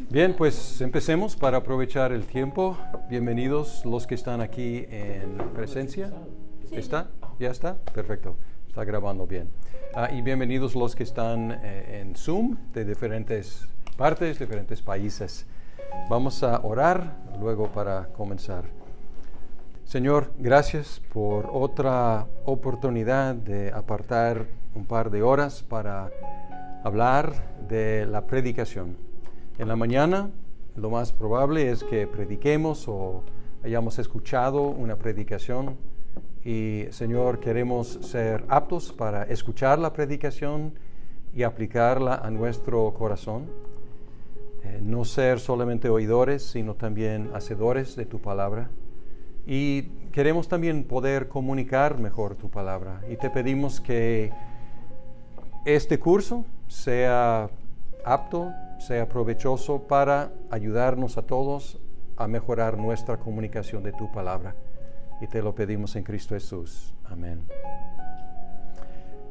Bien, pues empecemos para aprovechar el tiempo. Bienvenidos los que están aquí en presencia. ¿Está? ¿Ya está? Perfecto. Está grabando bien. Y bienvenidos los que están en Zoom de diferentes partes, diferentes países. Vamos a orar luego para comenzar. Señor, gracias por otra oportunidad de apartar un par de horas para hablar de la predicación. En la mañana, lo más probable es que prediquemos o hayamos escuchado una predicación. Y, Señor, queremos ser aptos para escuchar la predicación y aplicarla a nuestro corazón. No ser solamente oidores, sino también hacedores de tu palabra. Y queremos también poder comunicar mejor tu palabra. Y te pedimos que este curso sea apto, sea provechoso para ayudarnos a todos a mejorar nuestra comunicación de tu palabra. Y te lo pedimos en Cristo Jesús. Amén.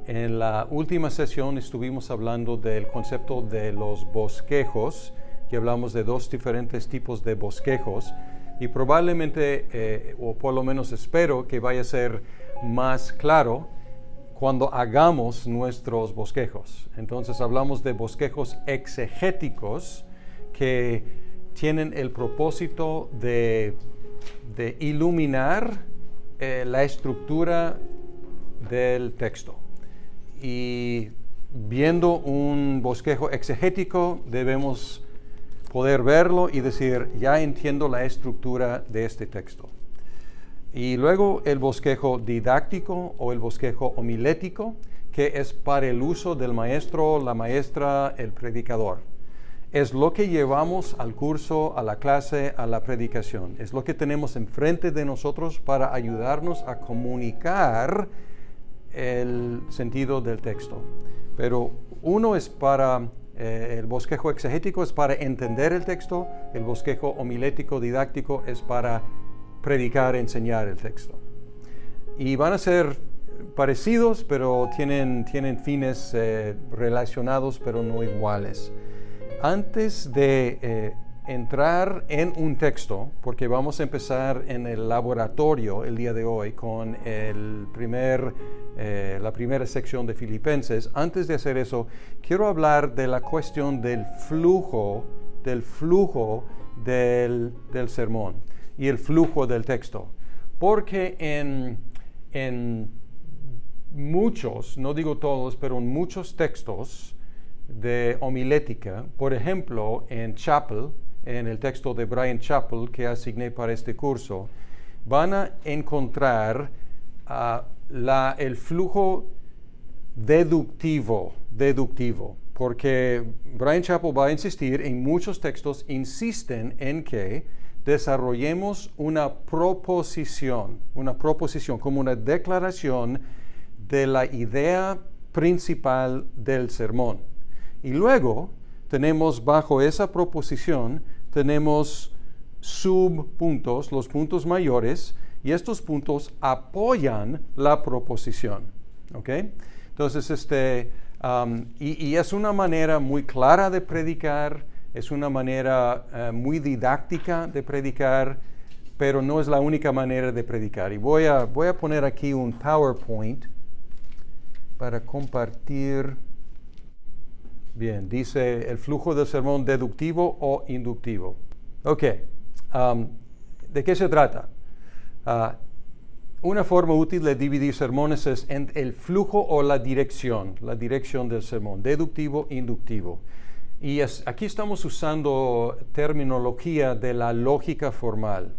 En la última sesión estuvimos hablando del concepto de los bosquejos, y hablamos de dos diferentes tipos de bosquejos, y probablemente, o por lo menos espero que vaya a ser más claro cuando hagamos nuestros bosquejos. Entonces hablamos de bosquejos exegéticos que tienen el propósito de iluminar la estructura del texto. Y viendo un bosquejo exegético debemos poder verlo y decir, ya entiendo la estructura de este texto. Y luego el bosquejo didáctico o el bosquejo homilético, que es para el uso del maestro, la maestra, el predicador. Es lo que llevamos al curso, a la clase, a la predicación. Es lo que tenemos enfrente de nosotros para ayudarnos a comunicar el sentido del texto. Pero uno es para, el bosquejo exegético es para entender el texto, el bosquejo homilético didáctico es para predicar, enseñar el texto. Y van a ser parecidos, pero tienen fines relacionados, pero no iguales. Antes de entrar en un texto, porque vamos a empezar en el laboratorio el día de hoy con la primera sección de Filipenses, antes de hacer eso, quiero hablar de la cuestión del flujo del sermón y el flujo del texto. Porque en muchos, no digo todos, pero en muchos textos de homilética, por ejemplo, en Chappell, en el texto de Bryan Chapell que asigné para este curso, van a encontrar el flujo deductivo, porque Bryan Chapell va a insistir, en muchos textos insisten en que desarrollemos una proposición como una declaración de la idea principal del sermón. Y luego tenemos bajo esa proposición, tenemos subpuntos, los puntos mayores, y estos puntos apoyan la proposición. ¿Ok? Entonces, y es una manera muy clara de predicar, es una manera muy didáctica de predicar, pero no es la única manera de predicar. Y voy a poner aquí un PowerPoint para compartir. Bien, dice el flujo del sermón deductivo o inductivo. Ok, ¿de qué se trata? Una forma útil de dividir sermones es en el flujo o la dirección del sermón, deductivo, inductivo. Y aquí estamos usando terminología de la lógica formal.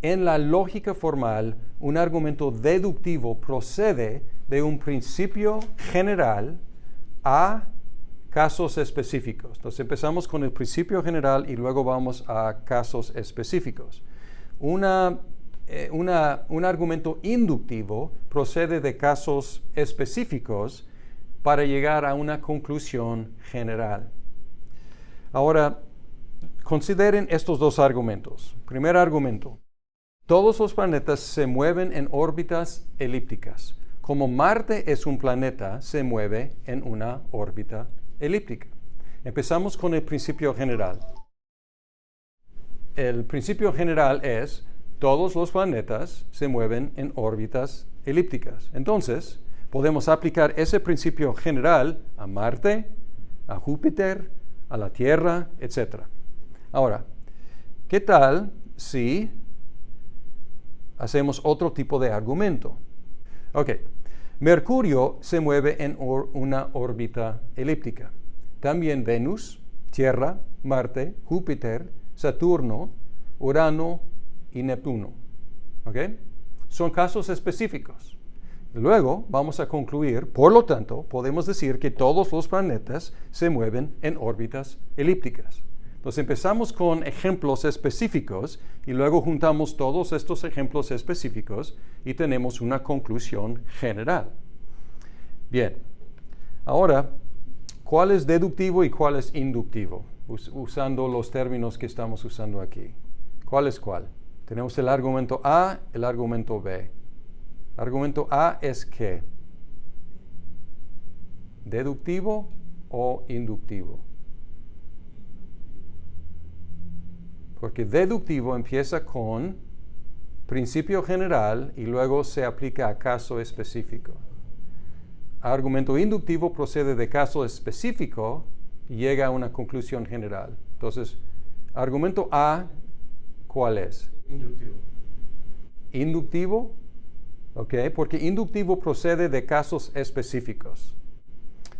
En la lógica formal, un argumento deductivo procede de un principio general a casos específicos. Entonces empezamos con el principio general y luego vamos a casos específicos. Un argumento inductivo procede de casos específicos para llegar a una conclusión general. Ahora, consideren estos dos argumentos. Primer argumento. Todos los planetas se mueven en órbitas elípticas. Como Marte es un planeta, se mueve en una órbita elíptica. Empezamos con el principio general. El principio general es, todos los planetas se mueven en órbitas elípticas. Entonces, podemos aplicar ese principio general a Marte, a Júpiter, a la Tierra, etc. Ahora, ¿qué tal si hacemos otro tipo de argumento? Ok, Mercurio se mueve en una órbita elíptica. También Venus, Tierra, Marte, Júpiter, Saturno, Urano y Neptuno. ¿Ok? Son casos específicos. Luego vamos a concluir, por lo tanto, podemos decir que todos los planetas se mueven en órbitas elípticas. Entonces empezamos con ejemplos específicos y luego juntamos todos estos ejemplos específicos y tenemos una conclusión general. Bien, ahora, ¿cuál es deductivo y cuál es inductivo? Usando los términos que estamos usando aquí. ¿Cuál es cuál? Tenemos el argumento A, el argumento B. Argumento A es ¿qué? ¿Deductivo o inductivo? Porque deductivo empieza con principio general y luego se aplica a caso específico. Argumento inductivo procede de caso específico y llega a una conclusión general. Entonces, argumento A, ¿cuál es? Inductivo. Inductivo, ¿ok? Porque inductivo procede de casos específicos.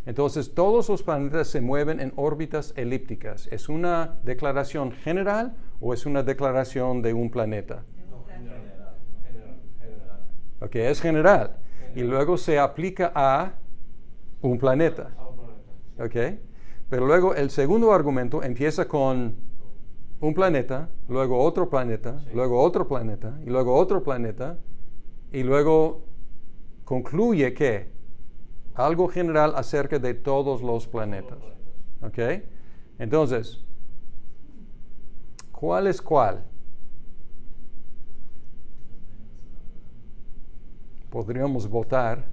Entonces, todos los planetas se mueven en órbitas elípticas. ¿Es una declaración general o es una declaración de un planeta? No, general. Ok, es general. Y luego se aplica a un planeta. A un planeta. Ok. Pero luego el segundo argumento empieza con un planeta, luego otro planeta, Sí. luego otro planeta, y luego otro planeta, y luego concluye que algo general acerca de todos los planetas. ¿Ok? Entonces, ¿cuál es cuál? Podríamos votar.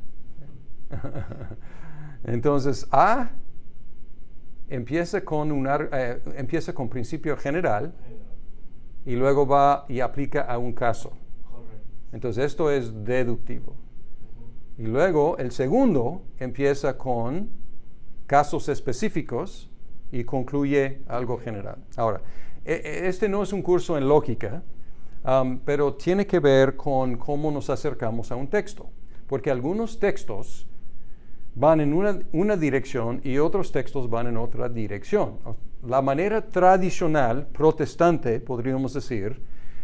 Entonces, A empieza con principio general y luego va y aplica a un caso. Correcto. Entonces, esto es deductivo. Y luego, el segundo empieza con casos específicos y concluye algo general. Ahora, este no es un curso en lógica, pero tiene que ver con cómo nos acercamos a un texto. Porque algunos textos van en una dirección y otros textos van en otra dirección. La manera tradicional, protestante, podríamos decir,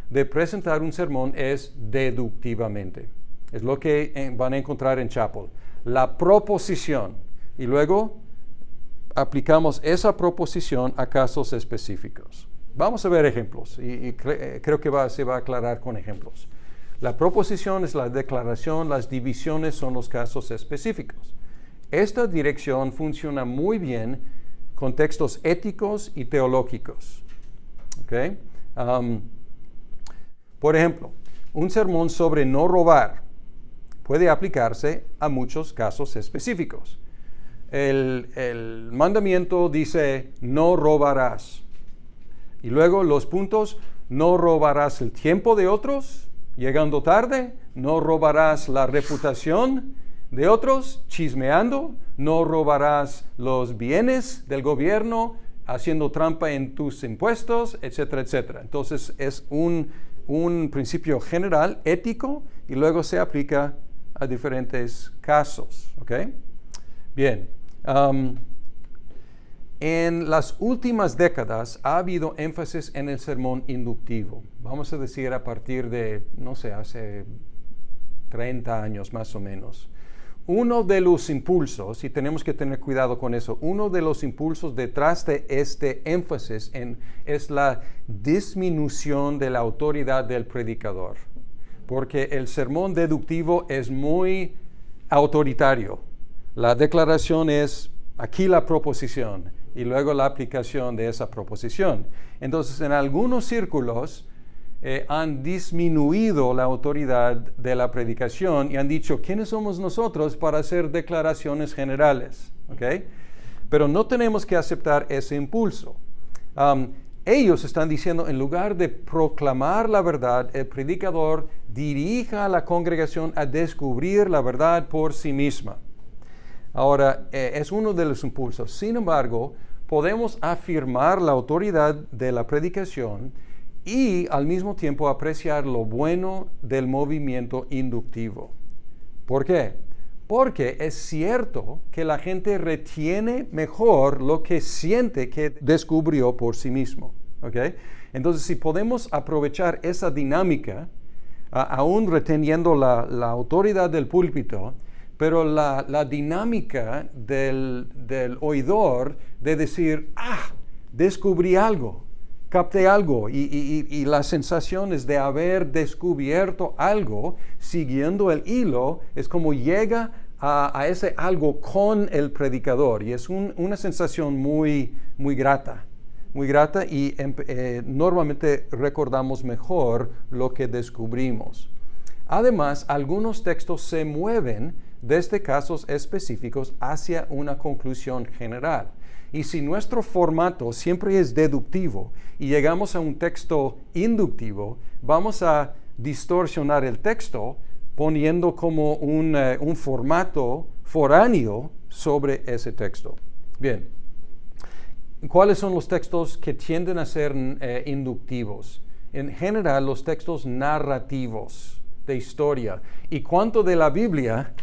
de presentar un sermón es deductivamente. Es lo que van a encontrar en Chapel. La proposición. Y luego aplicamos esa proposición a casos específicos. Vamos a ver ejemplos y creo que se va a aclarar con ejemplos. La proposición es la declaración, las divisiones son los casos específicos. Esta dirección funciona muy bien con textos éticos y teológicos. ¿Okay? Por ejemplo, un sermón sobre no robar puede aplicarse a muchos casos específicos. El mandamiento dice, no robarás. Y luego los puntos, no robarás el tiempo de otros, llegando tarde, no robarás la reputación de otros, chismeando, no robarás los bienes del gobierno, haciendo trampa en tus impuestos, etcétera, etcétera. Entonces es un principio general, ético, y luego se aplica a diferentes casos. ¿Ok? Bien. En las últimas décadas ha habido énfasis en el sermón inductivo. Vamos a decir a partir de, no sé, hace 30 años más o menos. Uno de los impulsos, y tenemos que tener cuidado con eso, uno de los impulsos detrás de este énfasis es la disminución de la autoridad del predicador. Porque el sermón deductivo es muy autoritario. La declaración es aquí la proposición y luego la aplicación de esa proposición. Entonces, en algunos círculos han disminuido la autoridad de la predicación y han dicho, ¿quiénes somos nosotros para hacer declaraciones generales? ¿Okay? Pero no tenemos que aceptar ese impulso. Ellos están diciendo, en lugar de proclamar la verdad, el predicador dirija a la congregación a descubrir la verdad por sí misma. Ahora, es uno de los impulsos. Sin embargo, podemos afirmar la autoridad de la predicación y al mismo tiempo apreciar lo bueno del movimiento inductivo. ¿Por qué? Porque es cierto que la gente retiene mejor lo que siente que descubrió por sí mismo. ¿Okay? Entonces, si podemos aprovechar esa dinámica, aún reteniendo la autoridad del púlpito, pero la dinámica del oidor de decir, descubrí algo, capté algo, y las sensaciones de haber descubierto algo, siguiendo el hilo, es como llega a ese algo con el predicador, y es una sensación muy, muy grata y normalmente recordamos mejor lo que descubrimos. Además, algunos textos se mueven desde casos específicos hacia una conclusión general. Y si nuestro formato siempre es deductivo y llegamos a un texto inductivo, vamos a distorsionar el texto poniendo como un formato foráneo sobre ese texto. Bien, ¿cuáles son los textos que tienden a ser inductivos? En general, los textos narrativos de historia. ¿Y cuánto de la Biblia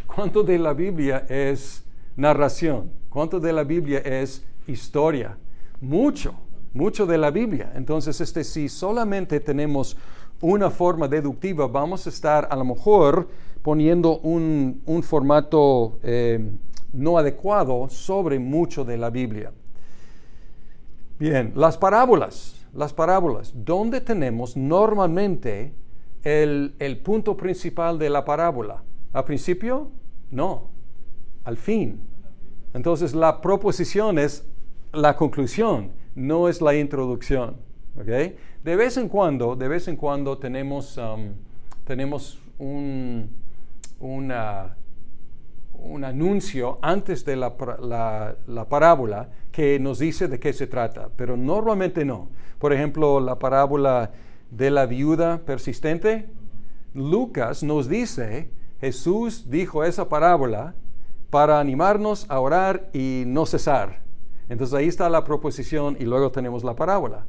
es narración? ¿Cuánto de la Biblia es historia? Mucho de la Biblia. Entonces, si solamente tenemos una forma deductiva, vamos a estar a lo mejor poniendo un formato no adecuado sobre mucho de la Biblia. Bien, las parábolas. ¿Dónde tenemos normalmente el punto principal de la parábola? ¿Al principio? No, al fin. Entonces la proposición es la conclusión, no es la introducción. ¿Okay? De vez en cuando tenemos un anuncio antes de la parábola que nos dice de qué se trata, pero normalmente no. Por ejemplo, la parábola de la viuda persistente, Lucas nos dice, Jesús dijo esa parábola para animarnos a orar y no cesar. Entonces ahí está la proposición y luego tenemos la parábola.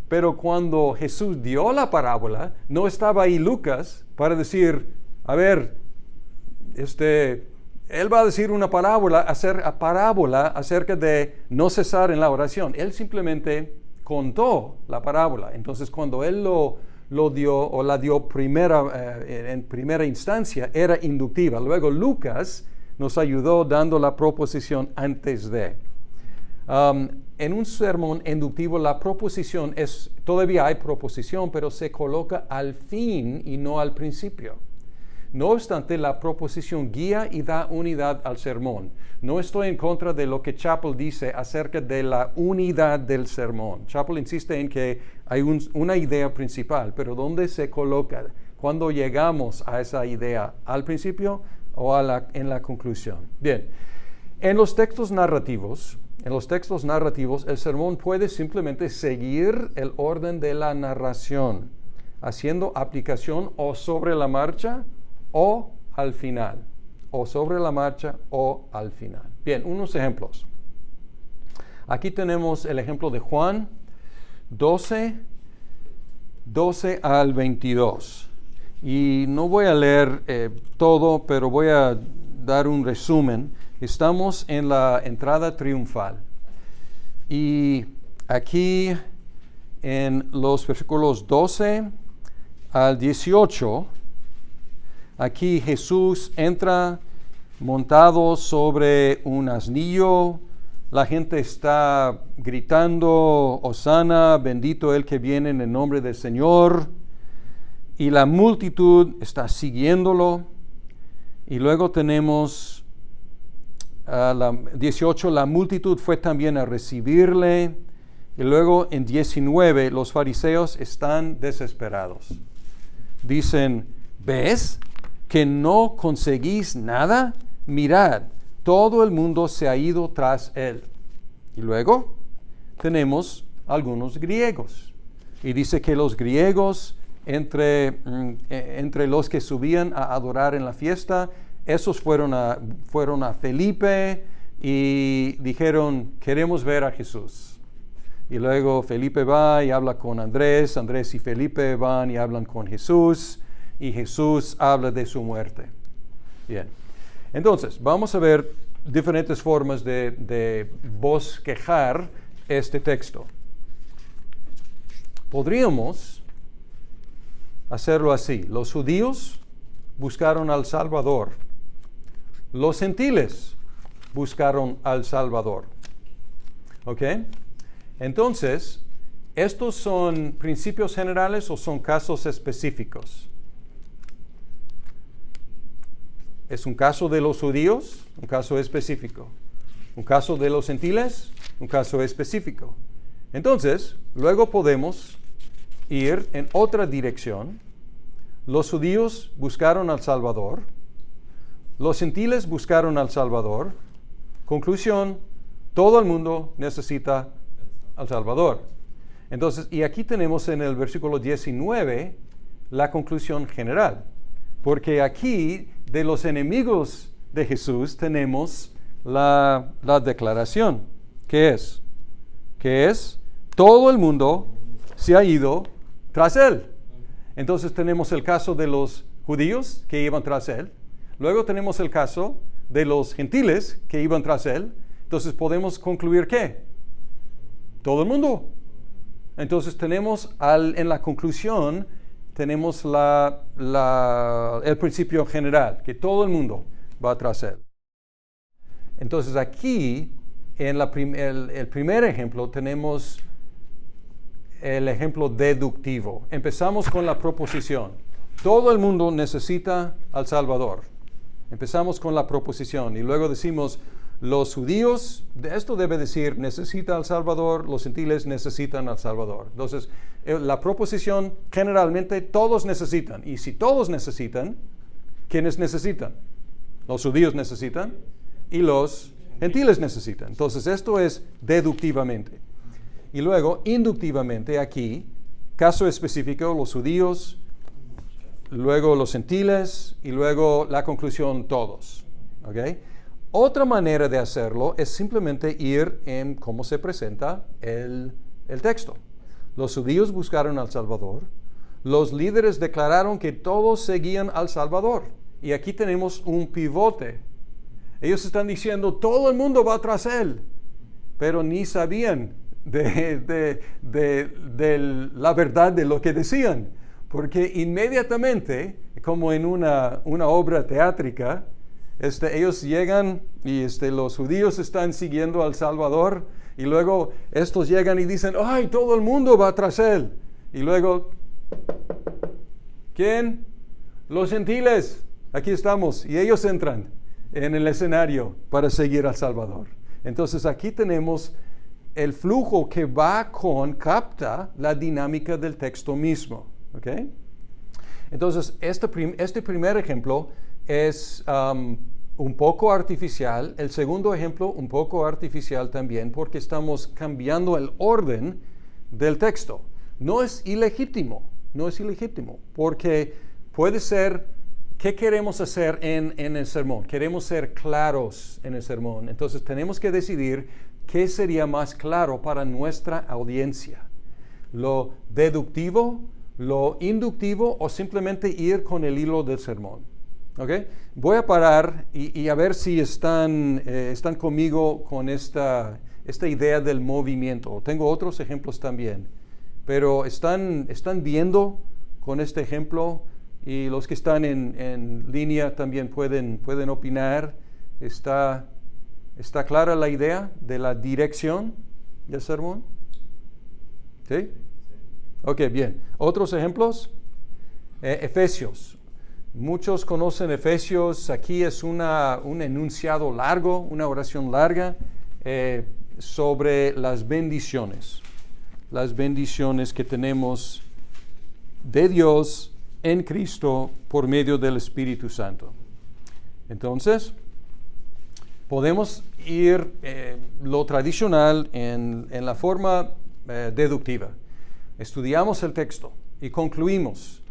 Pero cuando Jesús dio la parábola, no estaba ahí Lucas para decir, a ver, él va a decir una parábola acerca de no cesar en la oración. Él simplemente contó la parábola. Entonces, cuando él lo dio o la dio en primera instancia, era inductiva. Luego Lucas nos ayudó dando la proposición antes de. En un sermón inductivo la proposición todavía hay proposición, pero se coloca al fin y no al principio. No obstante, la proposición guía y da unidad al sermón. No estoy en contra de lo que Chappell dice acerca de la unidad del sermón. Chappell insiste en que hay una idea principal, pero ¿dónde se coloca? ¿Cuándo llegamos a esa idea? ¿Al principio o en la conclusión? Bien, en los textos narrativos, el sermón puede simplemente seguir el orden de la narración, haciendo aplicación o sobre la marcha o al final. O sobre la marcha o al final. Bien, unos ejemplos. Aquí tenemos el ejemplo de Juan 12 al 22. Y no voy a leer todo, pero voy a dar un resumen. Estamos en la entrada triunfal. Y aquí en los versículos 12 al 18, aquí Jesús entra montado sobre un asnillo. La gente está gritando, Hosana, bendito el que viene en el nombre del Señor. Y la multitud está siguiéndolo. Y luego tenemos 18, la multitud fue también a recibirle. Y luego en 19, los fariseos están desesperados. Dicen, ¿ves que no conseguís nada? Mirad, todo el mundo se ha ido tras él. Y luego tenemos algunos griegos. Y dice que los griegos, entre los que subían a adorar en la fiesta, esos fueron a Felipe y dijeron, queremos ver a Jesús. Y luego Felipe va y habla con Andrés, Andrés y Felipe van y hablan con Jesús, y Jesús habla de su muerte. Bien, entonces vamos a ver diferentes formas de bosquejar este texto. Podríamos hacerlo así. Los judíos buscaron al Salvador. Los gentiles buscaron al Salvador. ¿Ok? Entonces, ¿estos son principios generales o son casos específicos? ¿Es un caso de los judíos? Un caso específico. ¿Un caso de los gentiles? Un caso específico. Entonces, luego podemos ir en otra dirección. Los judíos buscaron al Salvador. Los gentiles buscaron al Salvador. Conclusión, todo el mundo necesita al Salvador. Entonces, y aquí tenemos en el versículo 19 la conclusión general. Porque aquí, de los enemigos de Jesús, tenemos la declaración. ¿Qué es? ¿Qué es? Todo el mundo se ha ido tras él. Entonces tenemos el caso de los judíos que iban tras él. Luego tenemos el caso de los gentiles que iban tras él. Entonces podemos concluir ¿qué? Todo el mundo. Entonces tenemos en la conclusión, tenemos el principio general, que todo el mundo va tras él. Entonces aquí, en el primer ejemplo, tenemos el ejemplo deductivo. Empezamos con la proposición. Todo el mundo necesita al Salvador. Empezamos con la proposición y luego decimos, los judíos, esto debe decir, necesita al Salvador, los gentiles necesitan al Salvador. Entonces, la proposición generalmente todos necesitan. Y si todos necesitan, ¿quiénes necesitan? Los judíos necesitan y los gentiles necesitan. Entonces, esto es deductivamente. Y luego, inductivamente, aquí, caso específico, los judíos, luego los gentiles y luego la conclusión todos. ¿Ok? Otra manera de hacerlo es simplemente ir en cómo se presenta el texto. Los judíos buscaron al Salvador. Los líderes declararon que todos seguían al Salvador. Y aquí tenemos un pivote. Ellos están diciendo, todo el mundo va tras él. Pero ni sabían de la verdad de lo que decían. Porque inmediatamente, como en una obra teátrica, ellos llegan y los judíos están siguiendo al Salvador y luego estos llegan y dicen, ¡ay, todo el mundo va tras él! Y luego, ¿quién? Los gentiles, aquí estamos, y ellos entran en el escenario para seguir al Salvador. Entonces aquí tenemos el flujo que capta la dinámica del texto mismo. ¿Ok? Entonces, este primer ejemplo es un poco artificial. El segundo ejemplo, un poco artificial también, porque estamos cambiando el orden del texto. No es ilegítimo, porque puede ser, ¿qué queremos hacer en el sermón? Queremos ser claros en el sermón. Entonces, tenemos que decidir qué sería más claro para nuestra audiencia. Lo deductivo, lo inductivo o simplemente ir con el hilo del sermón. ¿Okay? Voy a parar y a ver si están conmigo con esta idea del movimiento. Tengo otros ejemplos también, pero están viendo con este ejemplo y los que están en línea también pueden opinar. ¿Está clara la idea de la dirección del sermón? ¿Sí? Ok, bien. ¿Otros ejemplos? Efesios. Muchos conocen Efesios. Aquí es un enunciado largo, una oración larga sobre las bendiciones que tenemos de Dios en Cristo por medio del Espíritu Santo. Entonces, podemos ir lo tradicional en la forma deductiva. Estudiamos el texto y concluimos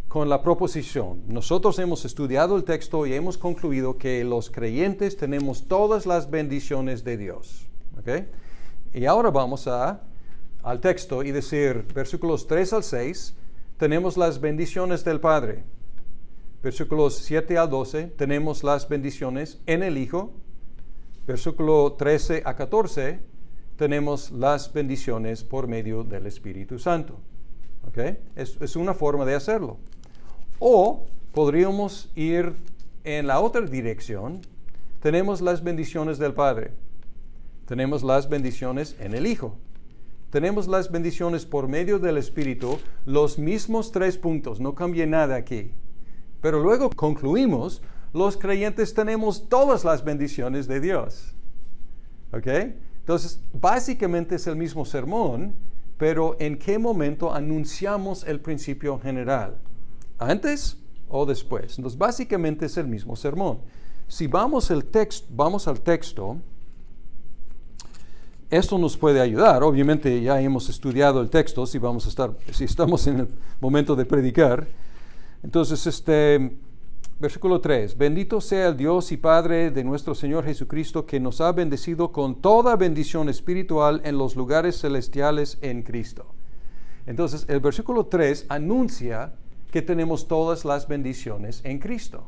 con la proposición. Nosotros hemos estudiado el texto y hemos concluido que los creyentes tenemos todas las bendiciones de Dios. ¿Okay? Y ahora vamos al texto y decir, versículos 3 al 6, tenemos las bendiciones del Padre. Versículos 7 al 12, tenemos las bendiciones en el Hijo. Versículo 13 a 14, tenemos las bendiciones por medio del Espíritu Santo. ¿Okay? Es una forma de hacerlo. O podríamos ir en la otra dirección. Tenemos las bendiciones del Padre. Tenemos las bendiciones en el Hijo. Tenemos las bendiciones por medio del Espíritu, los mismos 3 puntos, no cambia nada aquí. Pero luego concluimos, los creyentes tenemos todas las bendiciones de Dios. ¿Ok? Entonces, básicamente es el mismo sermón, pero ¿en qué momento anunciamos el principio general? ¿Antes o después? Entonces, básicamente es el mismo sermón. Si vamos al texto, esto nos puede ayudar. Obviamente ya hemos estudiado el texto, si estamos en el momento de predicar. Entonces, versículo 3, bendito sea el Dios y Padre de nuestro Señor Jesucristo, que nos ha bendecido con toda bendición espiritual en los lugares celestiales en Cristo. Entonces, el versículo 3 anuncia que tenemos todas las bendiciones en Cristo.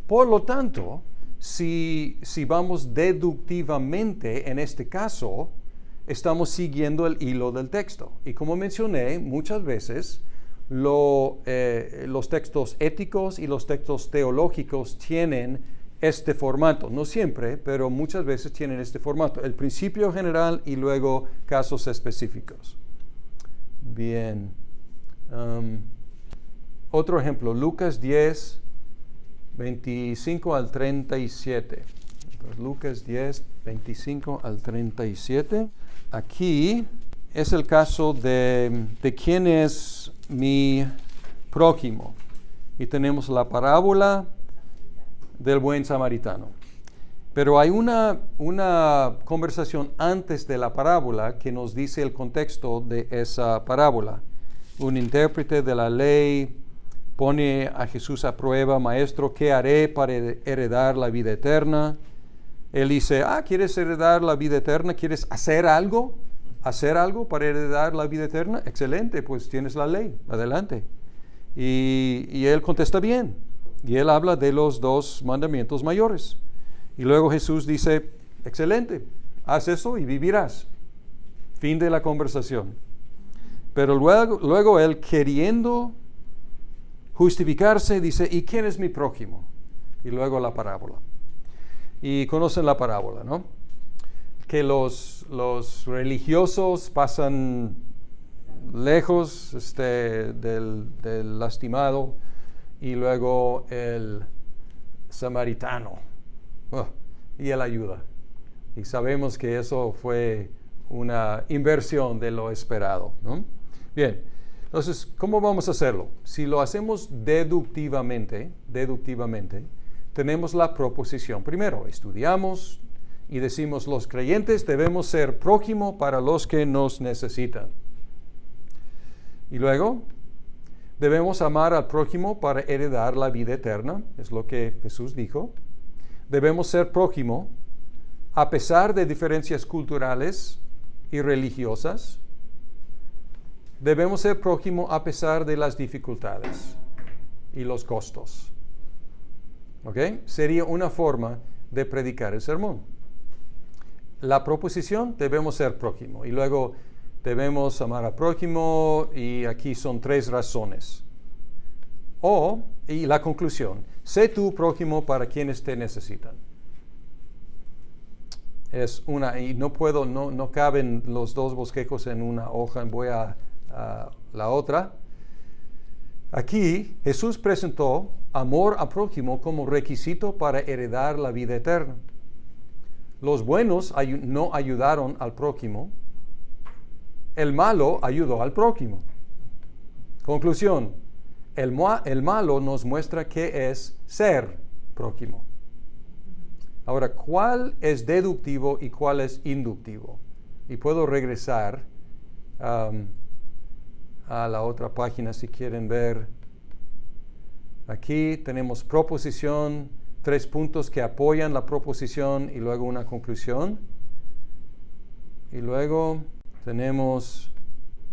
Por lo tanto, si vamos deductivamente en este caso, estamos siguiendo el hilo del texto. Y como mencioné, muchas veces los textos éticos y los textos teológicos tienen este formato. No siempre, pero muchas veces tienen este formato. El principio general y luego casos específicos. Bien. Otro ejemplo, Lucas 10, 25 al 37. Lucas 10, 25 al 37. Aquí es el caso de quién es mi prójimo. Y tenemos la parábola del buen samaritano. Pero hay una conversación antes de la parábola que nos dice el contexto de esa parábola. Un intérprete de la ley pone a Jesús a prueba, maestro, ¿qué haré para heredar la vida eterna? Él dice, ¿quieres heredar la vida eterna? ¿Quieres hacer algo? ¿Hacer algo para heredar la vida eterna? Excelente, pues tienes la ley, adelante. Y él contesta bien. Y él habla de los 2 mandamientos mayores. Y luego Jesús dice, excelente, haz eso y vivirás. Fin de la conversación. Pero luego él, queriendo justificarse, dice, ¿y quién es mi prójimo? Y luego la parábola. Y conocen la parábola, ¿no? Que los religiosos pasan lejos del lastimado y luego el samaritano y él ayuda. Y sabemos que eso fue una inversión de lo esperado, ¿no? Bien, entonces, ¿cómo vamos a hacerlo? Si lo hacemos deductivamente, tenemos la proposición. Primero, estudiamos y decimos, los creyentes debemos ser prójimo para los que nos necesitan. Y luego, debemos amar al prójimo para heredar la vida eterna, es lo que Jesús dijo. Debemos ser prójimo a pesar de diferencias culturales y religiosas. Debemos ser prójimo a pesar de las dificultades y los costos. ¿Ok? Sería una forma de predicar el sermón. La proposición, debemos ser prójimo. Y luego debemos amar al prójimo, y aquí son 3 razones. Y la conclusión, sé tú prójimo para quienes te necesitan. Y no caben los 2 bosquejos en una hoja, voy a la otra. Aquí Jesús presentó amor al prójimo como requisito para heredar la vida eterna. Los buenos no ayudaron al prójimo. El malo ayudó al prójimo. Conclusión, el malo nos muestra qué es ser prójimo. Ahora, ¿cuál es deductivo y cuál es inductivo? Y puedo regresar a la otra página si quieren ver. Aquí tenemos proposición, 3 puntos que apoyan la proposición y luego una conclusión. Y luego tenemos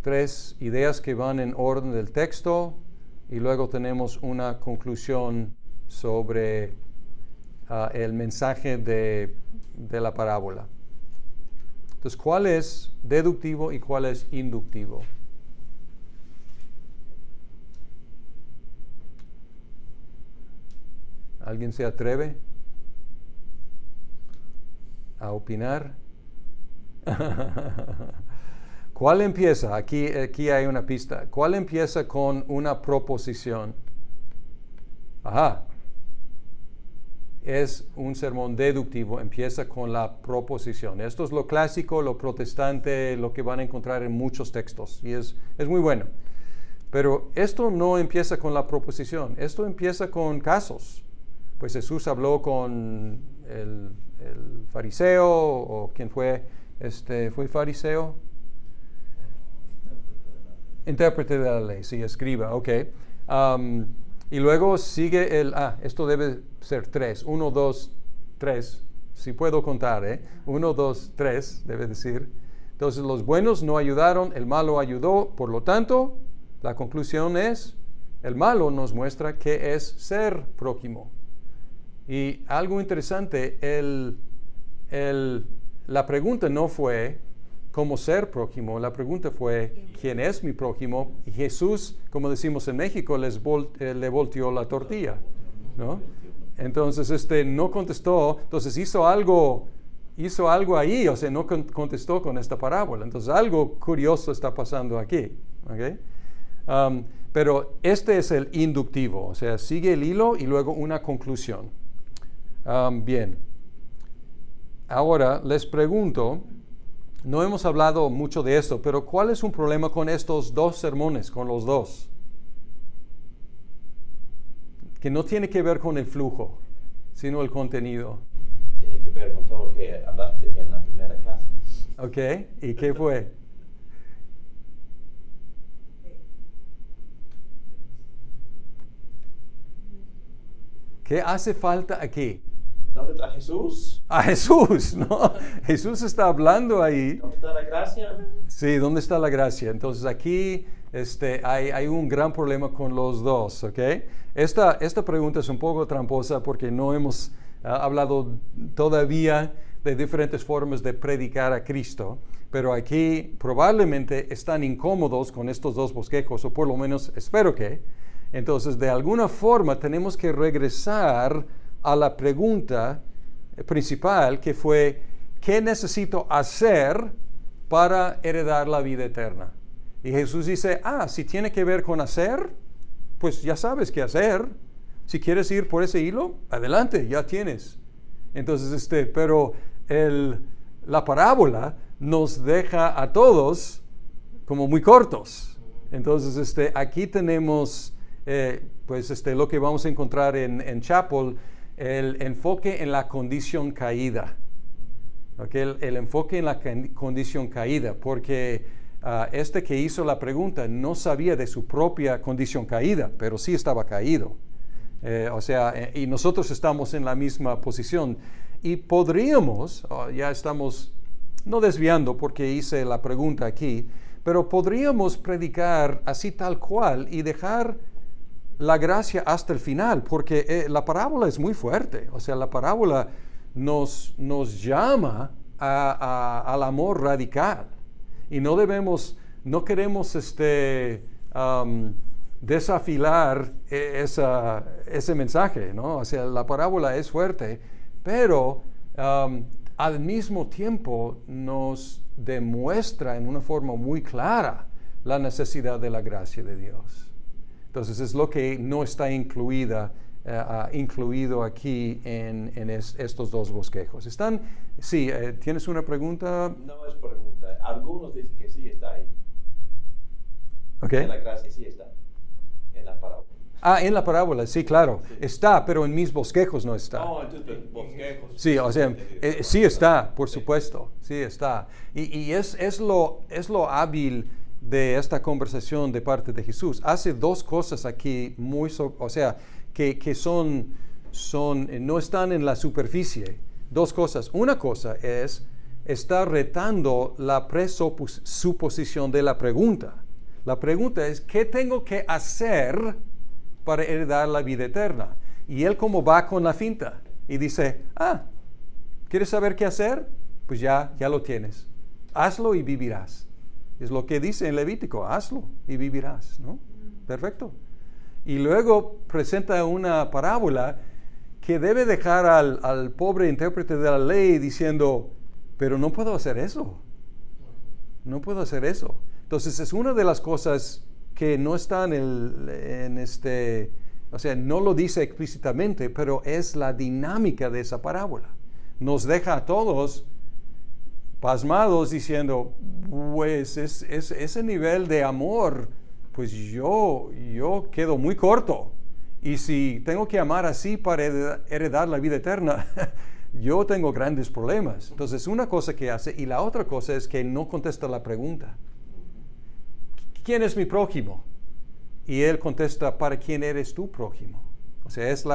3 ideas que van en orden del texto y luego tenemos una conclusión sobre el mensaje de la parábola. Entonces, ¿cuál es deductivo y cuál es inductivo? ¿Alguien se atreve a opinar? ¿Cuál empieza? Aquí hay una pista. ¿Cuál empieza con una proposición? Ajá. Es un sermón deductivo, empieza con la proposición. Esto es lo clásico, lo protestante, lo que van a encontrar en muchos textos. Y es muy bueno. Pero esto no empieza con la proposición, esto empieza con casos. Pues Jesús habló con el fariseo, o ¿quién fue? ¿Fue fariseo? Intérprete de la ley, sí, escriba, ok. Y luego sigue esto debe ser 3, 1, 2, 3, si puedo contar, 1, 2, 3, debe decir. Entonces los buenos no ayudaron, el malo ayudó, por lo tanto, la conclusión es, el malo nos muestra qué es ser prójimo. Y algo interesante, la pregunta no fue cómo ser prójimo, la pregunta fue quién es mi prójimo. Y Jesús, como decimos en México, le volteó la tortilla, ¿no? Entonces no contestó, entonces hizo algo ahí, o sea, no contestó con esta parábola. Entonces algo curioso está pasando aquí, ¿ok? Pero este es el inductivo, o sea, sigue el hilo y luego una conclusión. Bien, ahora les pregunto, no hemos hablado mucho de esto, pero ¿cuál es un problema con estos 2 sermones, con los 2? Que no tiene que ver con el flujo, sino el contenido. Tiene que ver con todo lo que hablaste en la primera clase. Ok, ¿y qué fue? ¿Qué hace falta aquí? ¿Dónde está Jesús? A Jesús, ¿no? Jesús está hablando ahí. ¿Dónde está la gracia? Sí, ¿dónde está la gracia? Entonces aquí hay un gran problema con los 2, ¿ok? Esta pregunta es un poco tramposa porque no hemos hablado todavía de diferentes formas de predicar a Cristo, pero aquí probablemente están incómodos con estos 2 bosquejos, o por lo menos espero que. Entonces, de alguna forma tenemos que regresar a la pregunta principal, que fue, ¿qué necesito hacer para heredar la vida eterna? Y Jesús dice, si tiene que ver con hacer, pues ya sabes qué hacer. Si quieres ir por ese hilo, adelante, ya tienes. Entonces, pero la parábola nos deja a todos como muy cortos. Entonces, aquí tenemos, lo que vamos a encontrar en Chapel, el enfoque en la condición caída. ¿Okay? El enfoque en la condición caída, porque que hizo la pregunta no sabía de su propia condición caída, pero sí estaba caído. Y nosotros estamos en la misma posición. Y podríamos, ya estamos, no desviando porque hice la pregunta aquí, pero podríamos predicar así tal cual y dejar la gracia hasta el final, porque la parábola es muy fuerte. O sea, la parábola nos llama al amor radical. Y no queremos desafilar ese mensaje, ¿no? O sea, la parábola es fuerte, pero al mismo tiempo nos demuestra en una forma muy clara la necesidad de la gracia de Dios. Entonces es lo que no está incluido aquí en estos dos bosquejos. Sí, ¿tienes una pregunta? No es pregunta. Algunos dicen que sí está ahí. Okay. En la gracia sí está. En la parábola. En la parábola, sí, claro. Sí. Está, pero en mis bosquejos no está. No, entonces bosquejos. Sí, o sea, sí está, por supuesto, sí está. Y es lo hábil de esta conversación de parte de Jesús. Hace dos cosas aquí que no están en la superficie. Dos cosas. Una cosa está retando la presuposición de la pregunta. La pregunta es, ¿qué tengo que hacer para heredar la vida eterna? Y él como va con la finta y dice, ¿quieres saber qué hacer? Pues ya lo tienes. Hazlo y vivirás. Es lo que dice en Levítico, hazlo y vivirás, ¿no? Perfecto. Y luego presenta una parábola que debe dejar al pobre intérprete de la ley diciendo, pero no puedo hacer eso. No puedo hacer eso. Entonces es una de las cosas que no está no lo dice explícitamente, pero es la dinámica de esa parábola. Nos deja a todos pasmados diciendo, pues ese nivel de amor, pues yo quedo muy corto. Y si tengo que amar así para heredar la vida eterna, yo tengo grandes problemas. Entonces una cosa que hace, y la otra cosa es que no contesta la pregunta. ¿Quién es mi prójimo? Y él contesta, ¿para quién eres tu prójimo? O sea, es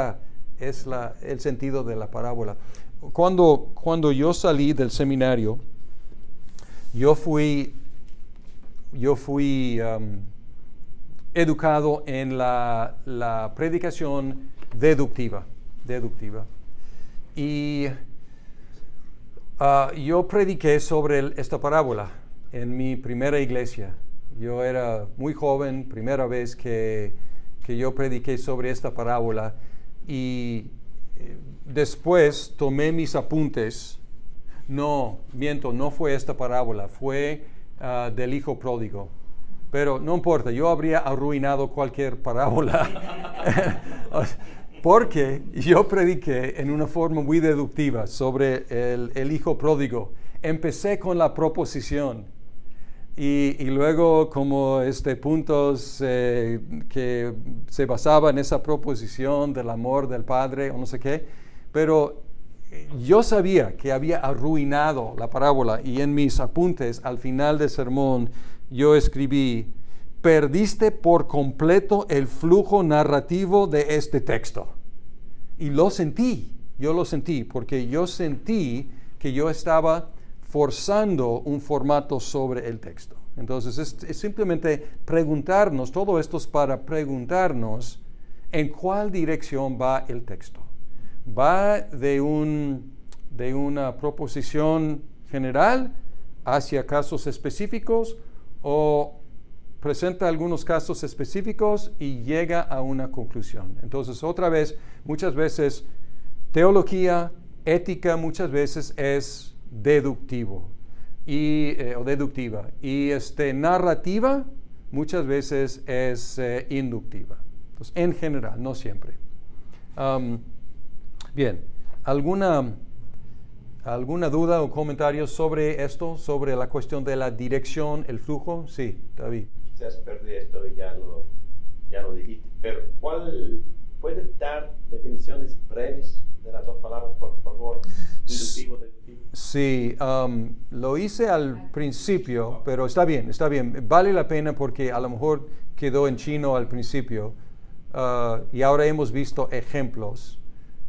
el sentido de la parábola. Cuando yo salí del seminario, yo fui educado en la predicación deductiva. Y yo prediqué sobre esta parábola en mi primera iglesia. Yo era muy joven, primera vez que yo prediqué sobre esta parábola, y después tomé mis apuntes. No fue esta parábola, fue del hijo pródigo. Pero no importa, yo habría arruinado cualquier parábola porque yo prediqué en una forma muy deductiva sobre el hijo pródigo. Empecé con la proposición. Y luego como puntos que se basaban en esa proposición del amor del Padre o no sé qué, pero yo sabía que había arruinado la parábola, y en mis apuntes al final del sermón yo escribí, perdiste por completo el flujo narrativo de este texto. Y yo lo sentí, porque yo sentí que yo estaba forzando un formato sobre el texto. Entonces es simplemente preguntarnos, todo esto es para preguntarnos en cuál dirección va el texto. ¿Va de una proposición general hacia casos específicos, o presenta algunos casos específicos y llega a una conclusión? Entonces, otra vez, muchas veces teología, ética, muchas veces es deductivo o deductiva, y narrativa muchas veces es inductiva. Entonces, en general, no siempre. Bien, ¿alguna duda o comentario sobre esto, sobre la cuestión de la dirección, el flujo? Sí, David. Quizás perdí esto y ya lo dijiste, pero ¿cuál puede dar definiciones breves de las dos palabras, por favor? Inductivo, deductivo. Sí, lo hice al principio, pero está bien. Vale la pena porque a lo mejor quedó en chino al principio, y ahora hemos visto ejemplos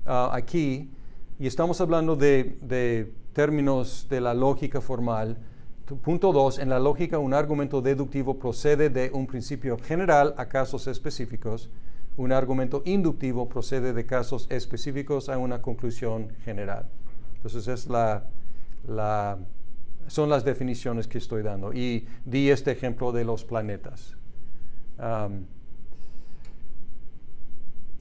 aquí, y estamos hablando de términos de la lógica formal. Punto 2, en la lógica un argumento deductivo procede de un principio general a casos específicos. Un argumento inductivo procede de casos específicos a una conclusión general. Entonces son las definiciones que estoy dando. Y di este ejemplo de los planetas.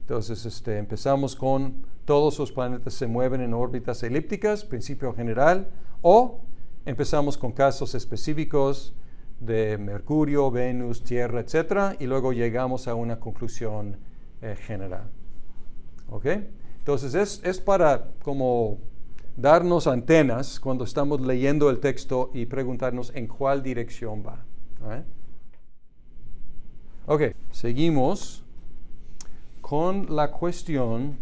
Entonces empezamos con todos los planetas se mueven en órbitas elípticas, principio general, o empezamos con casos específicos, de Mercurio, Venus, Tierra, etc. Y luego llegamos a una conclusión general. ¿Ok? Entonces es para como darnos antenas cuando estamos leyendo el texto y preguntarnos en cuál dirección va. ¿Right? Ok, seguimos con la cuestión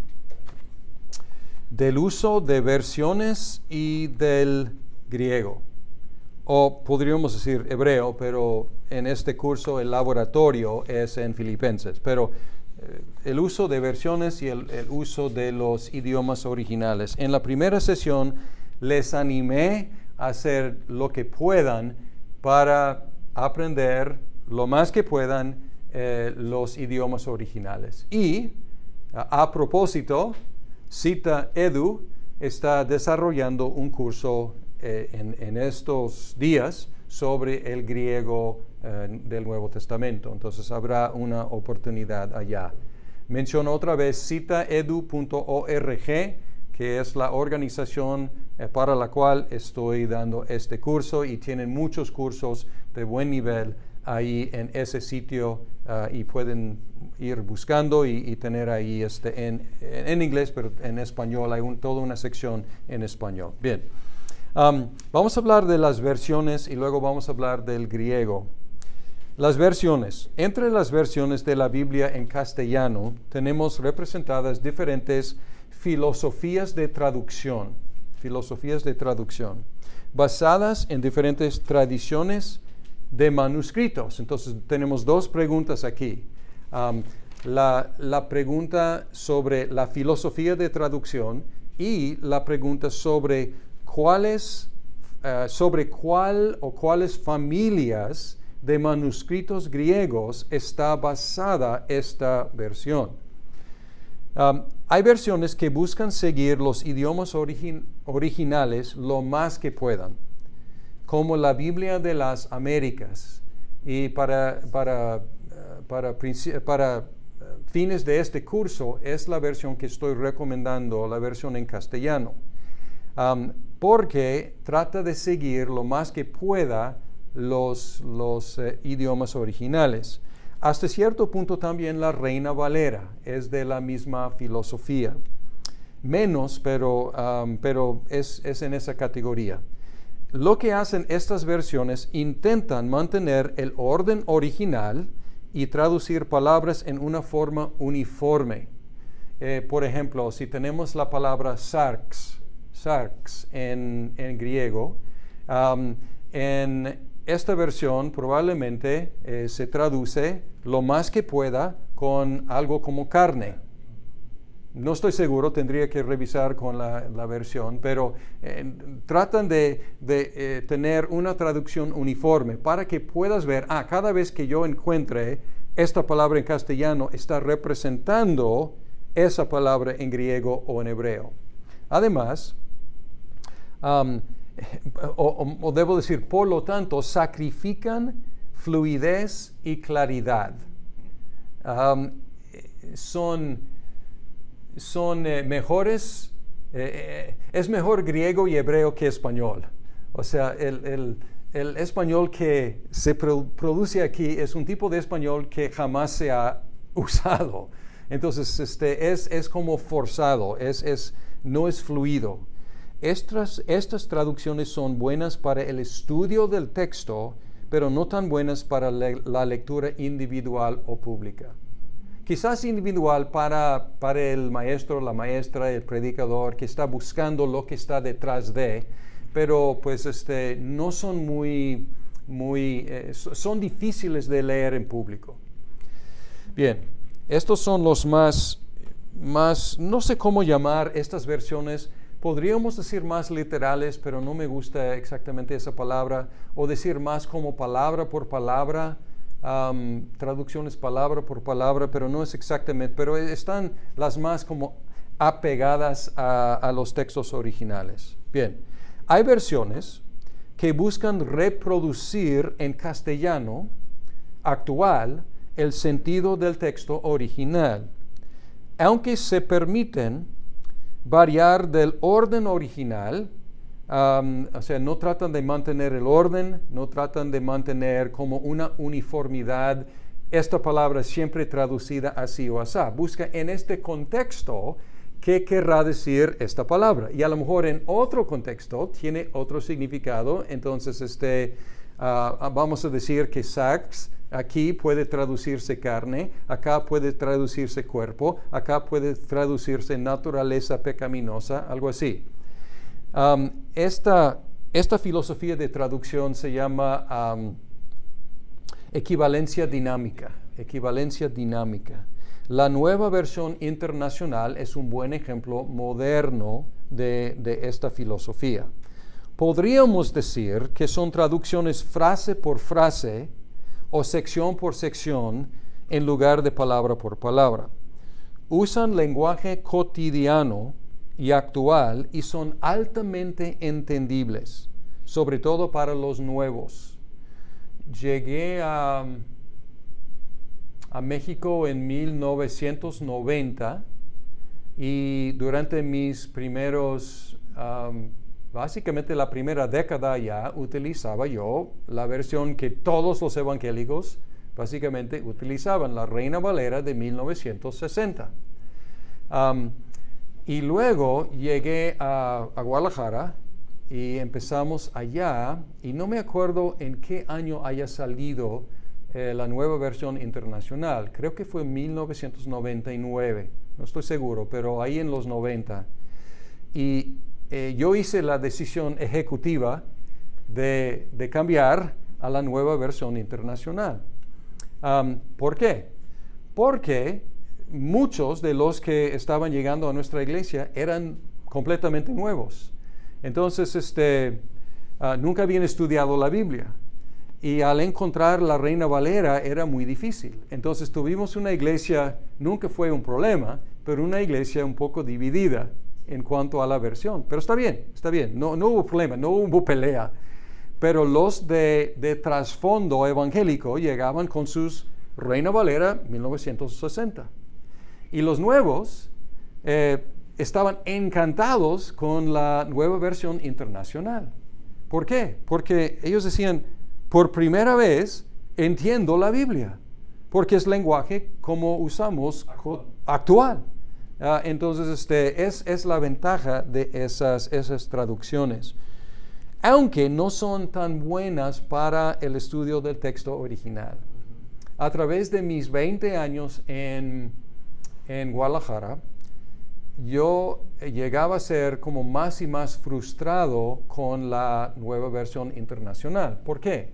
del uso de versiones y del griego, o podríamos decir hebreo, pero en este curso el laboratorio es en Filipenses, pero el uso de versiones y el uso de los idiomas originales. En la primera sesión les animé a hacer lo que puedan para aprender lo más que puedan los idiomas originales. Y a propósito, Cita Edu está desarrollando un curso en estos días sobre el griego del Nuevo Testamento. Entonces habrá una oportunidad allá. Menciono otra vez citaedu.org, que es la organización para la cual estoy dando este curso, y tienen muchos cursos de buen nivel ahí en ese sitio, y pueden ir buscando y tener ahí en inglés, pero en español hay toda una sección en español. Bien, vamos a hablar de las versiones y luego vamos a hablar del griego. Las versiones. Entre las versiones de la Biblia en castellano tenemos representadas diferentes filosofías de traducción, basadas en diferentes tradiciones de manuscritos. Entonces tenemos dos preguntas aquí. La pregunta sobre la filosofía de traducción y la pregunta sobre cuál o cuáles familias de manuscritos griegos está basada esta versión. Hay versiones que buscan seguir los idiomas originales lo más que puedan, como la Biblia de las Américas, y para fines de este curso es la versión que estoy recomendando, la versión en castellano, porque trata de seguir lo más que pueda los idiomas originales. Hasta cierto punto también la Reina Valera es de la misma filosofía. Menos, pero es en esa categoría. Lo que hacen estas versiones, intentan mantener el orden original y traducir palabras en una forma uniforme. Por ejemplo, si tenemos la palabra sarx en griego, en esta versión probablemente se traduce lo más que pueda con algo como carne. No estoy seguro, tendría que revisar con la versión, pero tratan de tener una traducción uniforme para que puedas ver, cada vez que yo encuentre esta palabra en castellano, está representando esa palabra en griego o en hebreo. Además, o debo decir, por lo tanto, sacrifican fluidez y claridad. Son mejores, es mejor griego y hebreo que español. O sea, el español que se produce aquí es un tipo de español que jamás se ha usado. Entonces, es como forzado, no es fluido. Estas traducciones son buenas para el estudio del texto, pero no tan buenas para la lectura individual o pública. Quizás individual para el maestro, la maestra, el predicador que está buscando lo que está detrás de, pero pues no son son difíciles de leer en público. Bien, estos son los más, no sé cómo llamar estas versiones. Podríamos decir más literales, pero no me gusta exactamente esa palabra, o decir más como palabra por palabra, traducciones palabra por palabra, pero no es exactamente, pero están las más como apegadas a los textos originales. Bien, hay versiones que buscan reproducir en castellano actual el sentido del texto original, aunque se permiten variar del orden original O sea, no tratan de mantener el orden, no tratan de mantener como una uniformidad. Esta palabra siempre traducida así o así. Busca en este contexto qué querrá decir esta palabra. Y a lo mejor en otro contexto tiene otro significado. Entonces, vamos a decir que sax aquí puede traducirse carne, acá puede traducirse cuerpo, acá puede traducirse naturaleza pecaminosa, algo así. Esta filosofía de traducción se llama equivalencia dinámica. Equivalencia dinámica. La Nueva Versión Internacional es un buen ejemplo moderno de esta filosofía. Podríamos decir que son traducciones frase por frase o sección por sección en lugar de palabra por palabra. Usan lenguaje cotidiano y actual y son altamente entendibles, sobre todo para los nuevos. Llegué a México en 1990 y durante mis primeros, básicamente la primera década ya, utilizaba yo la versión que todos los evangélicos básicamente utilizaban, la Reina Valera de 1960. Y luego llegué a Guadalajara y empezamos allá, y no me acuerdo en qué año haya salido la Nueva Versión Internacional. Creo que fue en 1999, no estoy seguro, pero ahí en los 90. Y yo hice la decisión ejecutiva de cambiar a la Nueva Versión Internacional. ¿Por qué? Porque muchos de los que estaban llegando a nuestra iglesia eran completamente nuevos. Entonces, nunca habían estudiado la Biblia. Y al encontrar la Reina Valera era muy difícil. Entonces tuvimos una iglesia, nunca fue un problema, pero una iglesia un poco dividida en cuanto a la versión. Pero está bien, no hubo problema, no hubo pelea. Pero los de trasfondo evangélico llegaban con sus Reina Valera 1960. Y los nuevos estaban encantados con la Nueva Versión Internacional. ¿Por qué? Porque ellos decían, por primera vez entiendo la Biblia, porque es lenguaje como usamos actual. Entonces, es la ventaja de esas traducciones, aunque no son tan buenas para el estudio del texto original. A través de mis 20 años en Guadalajara, yo llegaba a ser como más y más frustrado con la Nueva Versión Internacional. ¿Por qué?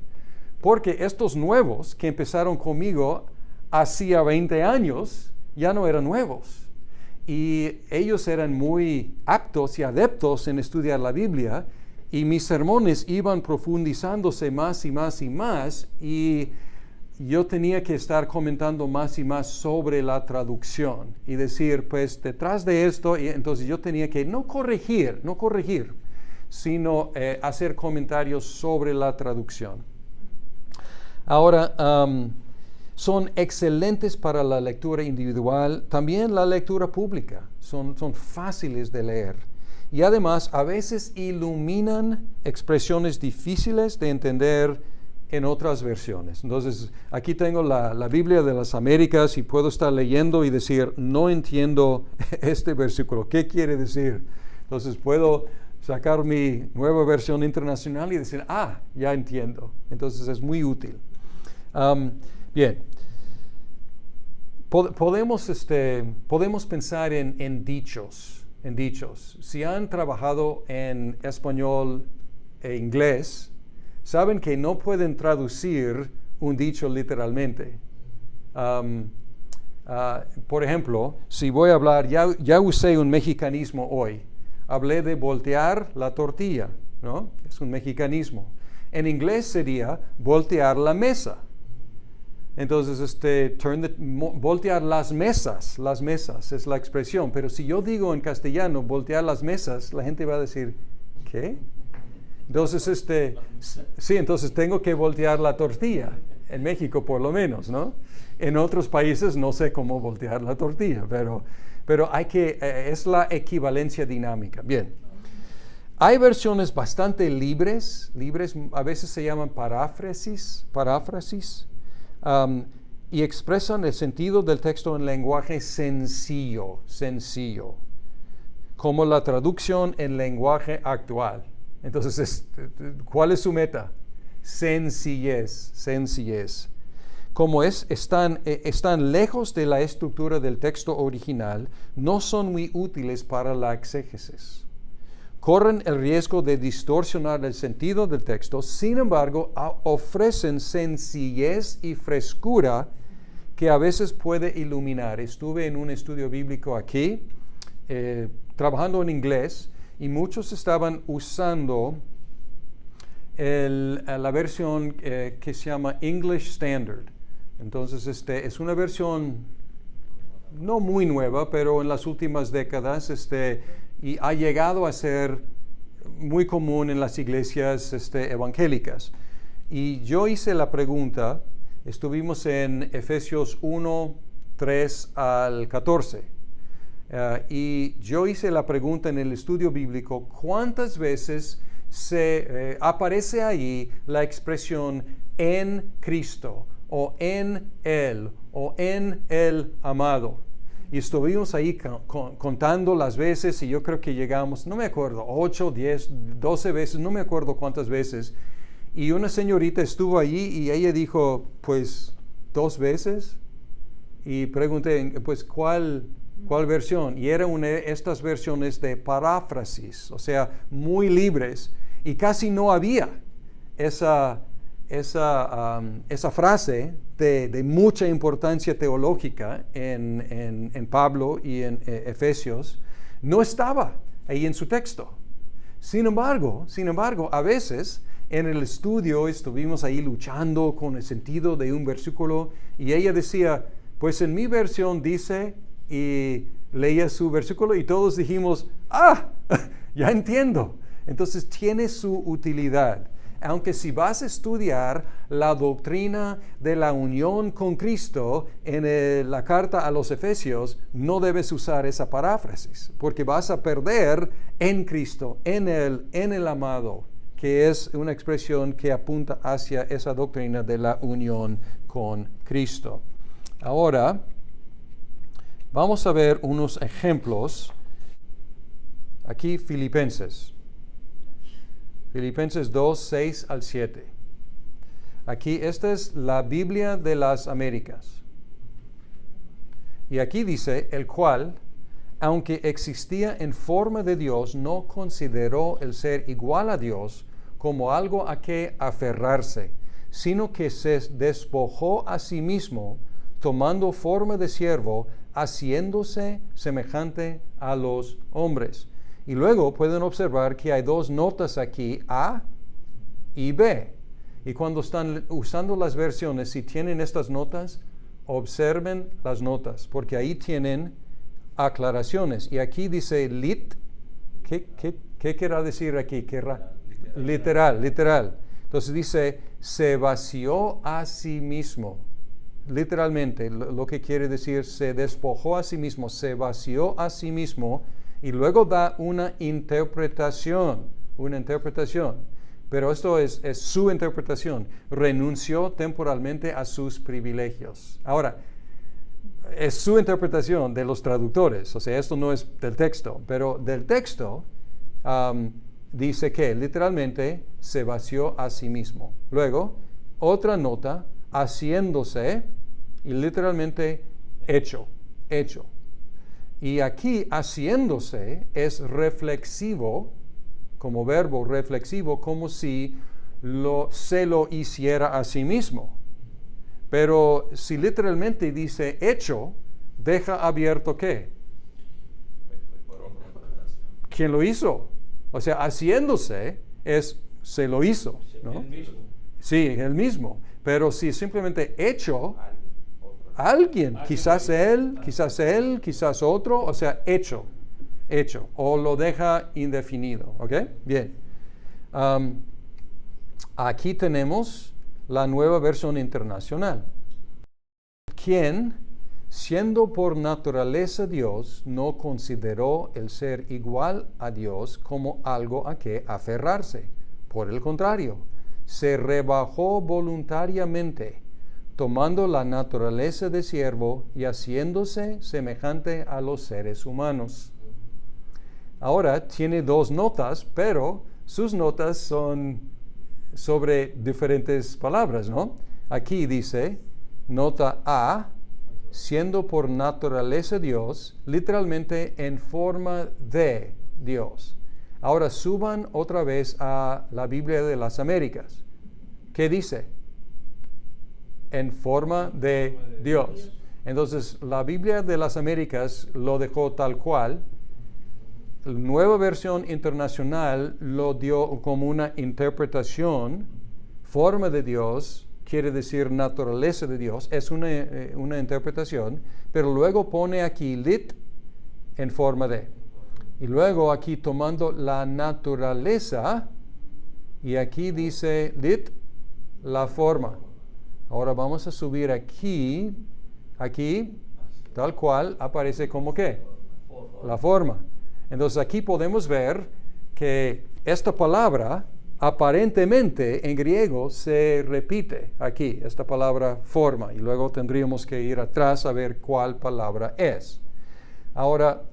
Porque estos nuevos que empezaron conmigo hacía 20 años ya no eran nuevos. Y ellos eran muy aptos y adeptos en estudiar la Biblia, y mis sermones iban profundizándose más y más y más, y yo tenía que estar comentando más y más sobre la traducción y decir, pues detrás de esto, y entonces yo tenía que no corregir, sino hacer comentarios sobre la traducción. Ahora, son excelentes para la lectura individual, también la lectura pública, son fáciles de leer. Y además, a veces iluminan expresiones difíciles de entender en otras versiones. Entonces, aquí tengo la Biblia de las Américas y puedo estar leyendo y decir, no entiendo este versículo, ¿qué quiere decir? Entonces, puedo sacar mi Nueva Versión Internacional y decir, ya entiendo. Entonces, es muy útil. Bien. Podemos pensar en dichos. Si han trabajado en español e inglés, saben que no pueden traducir un dicho literalmente. Por ejemplo, si voy a hablar, ya usé un mexicanismo hoy. Hablé de voltear la tortilla, ¿no? Es un mexicanismo. En inglés sería voltear la mesa. Entonces, voltear las mesas es la expresión. Pero si yo digo en castellano voltear las mesas, la gente va a decir, ¿qué? Entonces, sí, entonces tengo que voltear la tortilla, en México por lo menos, ¿no? En otros países no sé cómo voltear la tortilla, pero es la equivalencia dinámica. Bien. Hay versiones bastante libres, a veces se llaman paráfrasis, y expresan el sentido del texto en lenguaje sencillo, como la traducción en lenguaje actual. Entonces, ¿cuál es su meta? Sencillez. Como están lejos de la estructura del texto original, no son muy útiles para la exégesis. Corren el riesgo de distorsionar el sentido del texto, sin embargo, ofrecen sencillez y frescura que a veces puede iluminar. Estuve en un estudio bíblico aquí, trabajando en inglés, y muchos estaban usando la versión que se llama English Standard. Entonces, es una versión no muy nueva, pero en las últimas décadas, y ha llegado a ser muy común en las iglesias evangélicas. Y yo hice la pregunta, estuvimos en Efesios 1, 3 al 14. Y yo hice la pregunta en el estudio bíblico, ¿cuántas veces se aparece ahí la expresión en Cristo, o en Él, o en el amado? Y estuvimos ahí contando las veces, y yo creo que llegamos, no me acuerdo, 8, 10, 12 veces, no me acuerdo cuántas veces. Y una señorita estuvo allí y ella dijo, pues, 2 veces. Y pregunté, pues, ¿cuál versión? Y era una de estas versiones de paráfrasis, o sea, muy libres. Y casi no había esa frase de mucha importancia teológica en Pablo y en Efesios, no estaba ahí en su texto. Sin embargo, a veces en el estudio estuvimos ahí luchando con el sentido de un versículo y ella decía, pues en mi versión dice, y leía su versículo y todos dijimos, ya entiendo. Entonces tiene su utilidad. Aunque si vas a estudiar la doctrina de la unión con Cristo en la carta a los Efesios, no debes usar esa paráfrasis, porque vas a perder en Cristo, en el amado, que es una expresión que apunta hacia esa doctrina de la unión con Cristo. Ahora, vamos a ver unos ejemplos. Aquí Filipenses 2, 6 al 7. Aquí, esta es la Biblia de las Américas. Y aquí dice, el cual, aunque existía en forma de Dios, no consideró el ser igual a Dios como algo a que aferrarse, sino que se despojó a sí mismo, tomando forma de siervo, haciéndose semejante a los hombres. Y luego pueden observar que hay 2 notas aquí, A y B. Y cuando están usando las versiones, si tienen estas notas, observen las notas, porque ahí tienen aclaraciones. Y aquí dice lit. ¿Qué querrá decir aquí? Literal. Entonces dice, se vació a sí mismo. Literalmente, lo que quiere decir, se despojó a sí mismo, se vació a sí mismo. Y luego da una interpretación. Pero esto es su interpretación. Renunció temporalmente a sus privilegios. Ahora, es su interpretación de los traductores. O sea, esto no es del texto. Pero del texto dice que literalmente se vació a sí mismo. Luego, otra nota, haciéndose, y literalmente hecho. Y aquí haciéndose es reflexivo, como verbo reflexivo, como si se lo hiciera a sí mismo. Pero si literalmente dice hecho, deja abierto ¿qué? ¿Quién lo hizo? O sea, haciéndose se lo hizo, ¿no? El mismo. Sí, el mismo. Pero si simplemente hecho, alguien, quizás él, quizás otro, o sea, hecho, o lo deja indefinido, ¿ok? Bien. Aquí tenemos la nueva versión internacional. Quien siendo por naturaleza Dios, no consideró el ser igual a Dios como algo a que aferrarse. Por el contrario, se rebajó voluntariamente, tomando la naturaleza de siervo y haciéndose semejante a los seres humanos. Ahora tiene dos notas, pero sus notas son sobre diferentes palabras, ¿no? Aquí dice, nota A, siendo por naturaleza Dios, literalmente en forma de Dios. Ahora suban otra vez a la Biblia de las Américas. ¿Qué dice? En forma de Dios. Entonces, la Biblia de las Américas lo dejó tal cual. La Nueva Versión Internacional lo dio como una interpretación. Forma de Dios quiere decir naturaleza de Dios. Es una interpretación. Pero luego pone aquí lit en forma de. Y luego aquí tomando la naturaleza. Y aquí dice lit la forma. Ahora vamos a subir aquí. Aquí, tal cual, aparece como ¿qué? La forma. Entonces aquí podemos ver que esta palabra aparentemente en griego se repite aquí, esta palabra forma, y luego tendríamos que ir atrás a ver cuál palabra es. Ahora,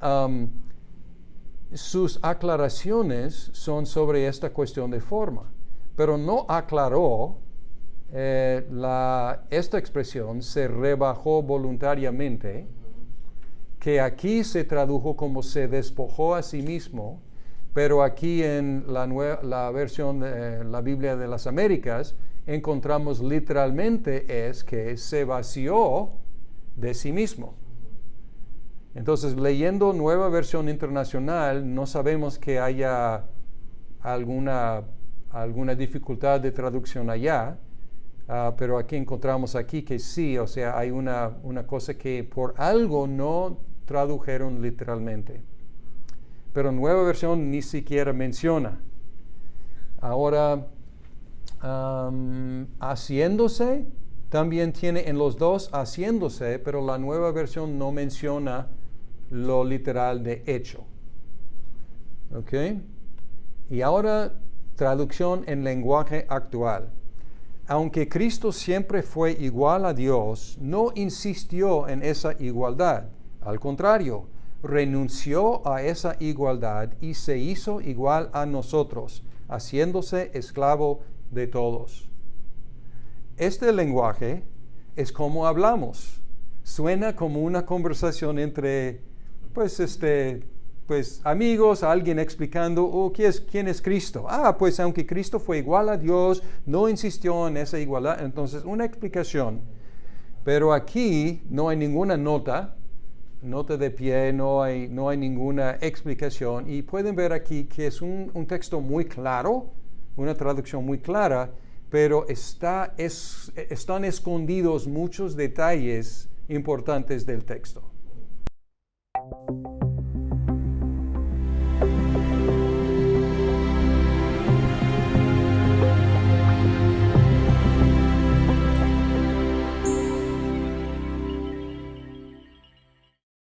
sus aclaraciones son sobre esta cuestión de forma, pero no aclaró esta expresión se rebajó voluntariamente, que aquí se tradujo como se despojó a sí mismo, pero aquí en la versión de la Biblia de las Américas encontramos literalmente es que se vació de sí mismo. Entonces, leyendo Nueva Versión Internacional, no sabemos que haya alguna dificultad de traducción allá, pero aquí encontramos aquí que sí, o sea, hay una cosa que por algo no tradujeron literalmente. Pero Nueva Versión ni siquiera menciona. Ahora, haciéndose, también tiene en los dos haciéndose, pero la Nueva Versión no menciona lo literal de hecho. ¿Ok? Y ahora, traducción en lenguaje actual. Aunque Cristo siempre fue igual a Dios, no insistió en esa igualdad. Al contrario, renunció a esa igualdad y se hizo igual a nosotros, haciéndose esclavo de todos. Este lenguaje es como hablamos. Suena como una conversación entre, amigos, alguien explicando, ¿quién es Cristo? Pues aunque Cristo fue igual a Dios, no insistió en esa igualdad. Entonces, una explicación. Pero aquí no hay ninguna nota de pie, no hay ninguna explicación. Y pueden ver aquí que es un texto muy claro, una traducción muy clara, pero están escondidos muchos detalles importantes del texto.